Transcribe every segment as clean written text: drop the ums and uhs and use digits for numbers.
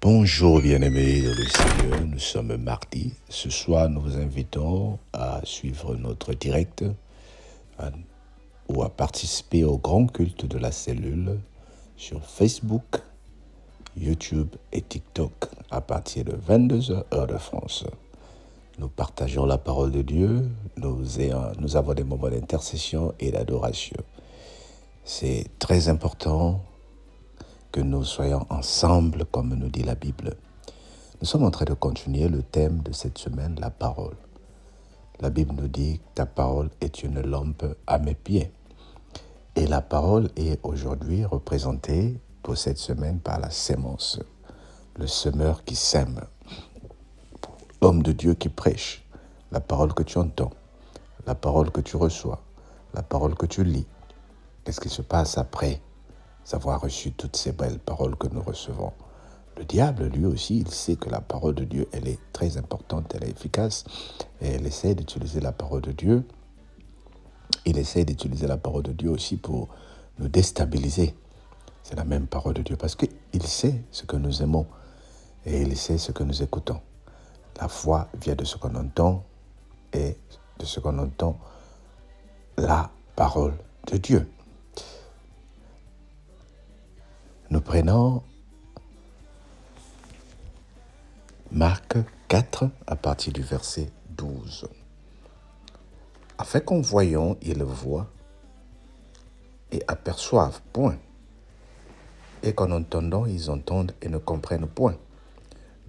Bonjour bien-aimés dans le Seigneur, nous sommes mardi. Ce soir, nous vous invitons à suivre notre direct ou à participer au grand culte de la cellule sur Facebook, YouTube et TikTok à partir de 22h heure de France. Nous partageons la parole de Dieu, nous avons des moments d'intercession et d'adoration. C'est très important que nous soyons ensemble, comme nous dit la Bible. Nous sommes en train de continuer le thème de cette semaine, la parole. La Bible nous dit que ta parole est une lampe à mes pieds. Et la parole est aujourd'hui représentée pour cette semaine par la sémence, le semeur qui sème, l'homme de Dieu qui prêche, la parole que tu entends, la parole que tu reçois, la parole que tu lis. Qu'est-ce qui se passe après avoir reçu toutes ces belles paroles que nous recevons? Le diable, lui aussi, il sait que la parole de Dieu, elle est très importante, elle est efficace, et il essaie d'utiliser la parole de Dieu. Il essaie d'utiliser la parole de Dieu aussi pour nous déstabiliser. C'est la même parole de Dieu, parce qu'il sait ce que nous aimons, et il sait ce que nous écoutons. La foi vient de ce qu'on entend, et de ce qu'on entend, la parole de Dieu. Nous prenons Marc 4 à partir du verset 12. Afin qu'en voyant, ils voient et aperçoivent point, et qu'en entendant, ils entendent et ne comprennent point,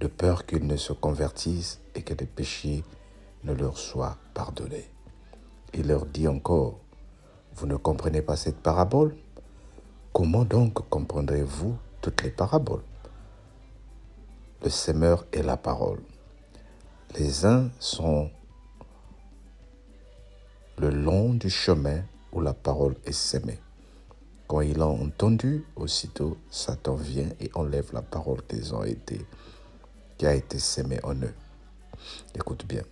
de peur qu'ils ne se convertissent et que les péchés ne leur soient pardonnés. Il leur dit encore, vous ne comprenez pas cette parabole? Comment donc comprendrez-vous toutes les paraboles? Le semeur est la parole. Les uns sont le long du chemin où la parole est sémée. Quand ils l'ont entendu, aussitôt Satan vient et enlève la parole qui a été sémée en eux. Écoute bien.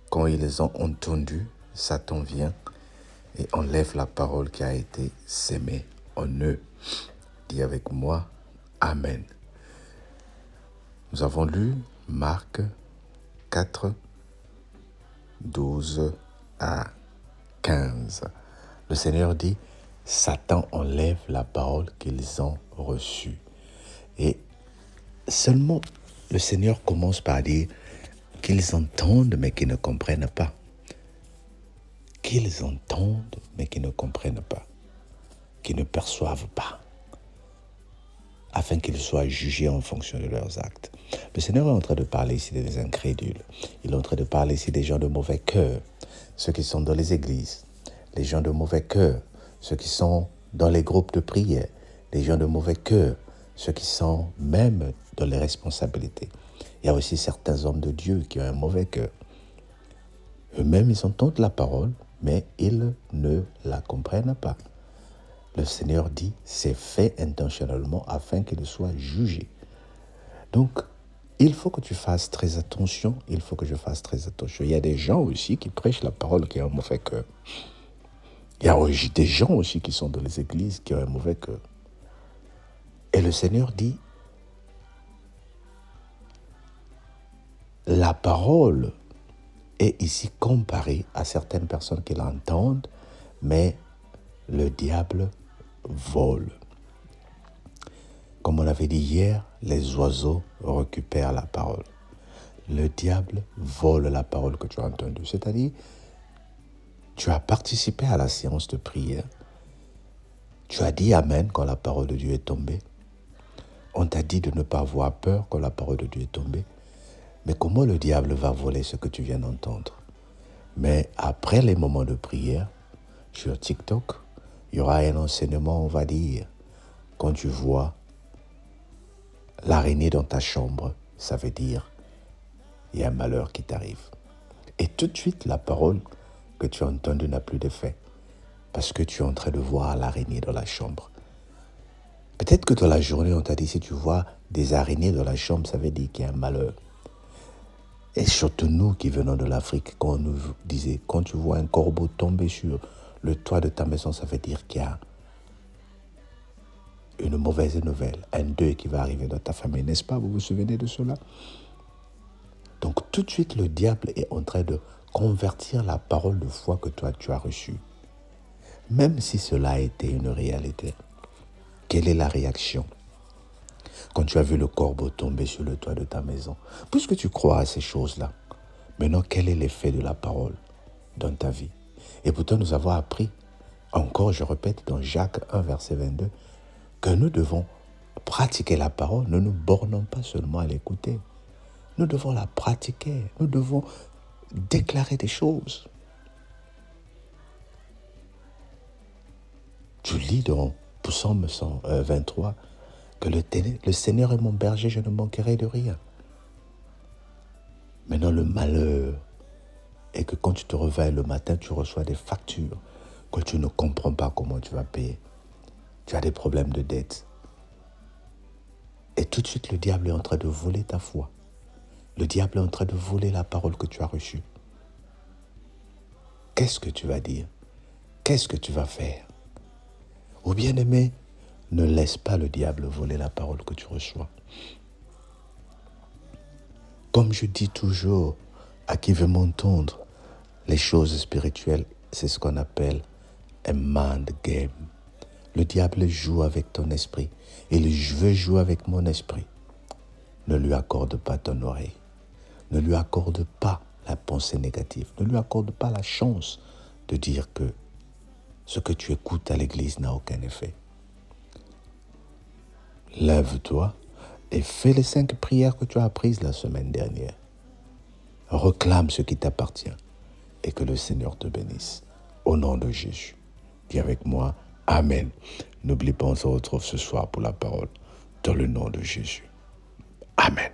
Quand ils ont entendu, Satan vient et enlève la parole qui a été sémée en eux. Dis avec moi, Amen. Nous avons lu Marc 4, 12 à 15. Le Seigneur dit, Satan enlève la parole qu'ils ont reçue. Et seulement, le Seigneur commence par dire qu'ils entendent mais qu'ils ne comprennent pas. Qu'ils entendent mais qu'ils ne comprennent pas. Qu'ils ne perçoivent pas. Afin qu'ils soient jugés en fonction de leurs actes. Le Seigneur est en train de parler ici des incrédules. Il est en train de parler ici des gens de mauvais cœur, ceux qui sont dans les églises, les gens de mauvais cœur, ceux qui sont dans les groupes de prière, les gens de mauvais cœur, ceux qui sont même dans les responsabilités. Il y a aussi certains hommes de Dieu qui ont un mauvais cœur. Eux-mêmes, ils entendent la parole, mais ils ne la comprennent pas. Le Seigneur dit, c'est fait intentionnellement afin qu'il soit jugé. Donc, il faut que tu fasses très attention, il faut que je fasse très attention. Il y a des gens aussi qui prêchent la parole qui ont un mauvais cœur. Il y a des gens aussi qui sont dans les églises qui ont un mauvais cœur. Et le Seigneur dit, la parole est ici comparée à certaines personnes qui l'entendent, mais le diable vole. Comme on l'avait dit hier, les oiseaux récupèrent la parole. Le diable vole la parole que tu as entendue. C'est-à-dire, tu as participé à la séance de prière. Tu as dit Amen quand la parole de Dieu est tombée. On t'a dit de ne pas avoir peur quand la parole de Dieu est tombée. Mais comment le diable va voler ce que tu viens d'entendre? Mais après les moments de prière, sur TikTok, il y aura un enseignement, on va dire, quand tu vois l'araignée dans ta chambre, ça veut dire il y a un malheur qui t'arrive. Et tout de suite, la parole que tu as entendue n'a plus d'effet parce que tu es en train de voir l'araignée dans la chambre. Peut-être que dans la journée, on t'a dit si tu vois des araignées dans la chambre, ça veut dire qu'il y a un malheur. Et surtout nous qui venons de l'Afrique, quand on nous disait, quand tu vois un corbeau tomber sur le toit de ta maison, ça veut dire qu'il y a une mauvaise nouvelle, un deuil qui va arriver dans ta famille, n'est-ce pas? Vous vous souvenez de cela? Donc tout de suite, le diable est en train de convertir la parole de foi que toi tu as reçue. Même si cela a été une réalité, quelle est la réaction quand tu as vu le corbeau tomber sur le toit de ta maison? Puisque tu crois à ces choses-là, maintenant quel est l'effet de la parole dans ta vie? Et pourtant nous avons appris, encore je répète, dans Jacques 1, verset 22, que nous devons pratiquer la parole. Ne nous bornons pas seulement à l'écouter. Nous devons la pratiquer. Nous devons déclarer des choses. Tu lis dans Psaume 123 que le Seigneur est mon berger, je ne manquerai de rien. Maintenant, le malheur est que quand tu te réveilles le matin, tu reçois des factures que tu ne comprends pas comment tu vas payer. Tu as des problèmes de dette. Et tout de suite, le diable est en train de voler ta foi. Le diable est en train de voler la parole que tu as reçue. Qu'est-ce que tu vas dire? Qu'est-ce que tu vas faire? Ou bien-aimé, ne laisse pas le diable voler la parole que tu reçois. Comme je dis toujours à qui veut m'entendre, les choses spirituelles, c'est ce qu'on appelle un mind game. Le diable joue avec ton esprit. Il veut jouer avec mon esprit. Ne lui accorde pas ton oreille. Ne lui accorde pas la pensée négative. Ne lui accorde pas la chance de dire que ce que tu écoutes à l'église n'a aucun effet. Lève-toi et fais les 5 prières que tu as apprises la semaine dernière. Reclame ce qui t'appartient et que le Seigneur te bénisse. Au nom de Jésus. Dis avec moi, Amen. N'oublie pas, on se retrouve ce soir pour la parole. Dans le nom de Jésus. Amen.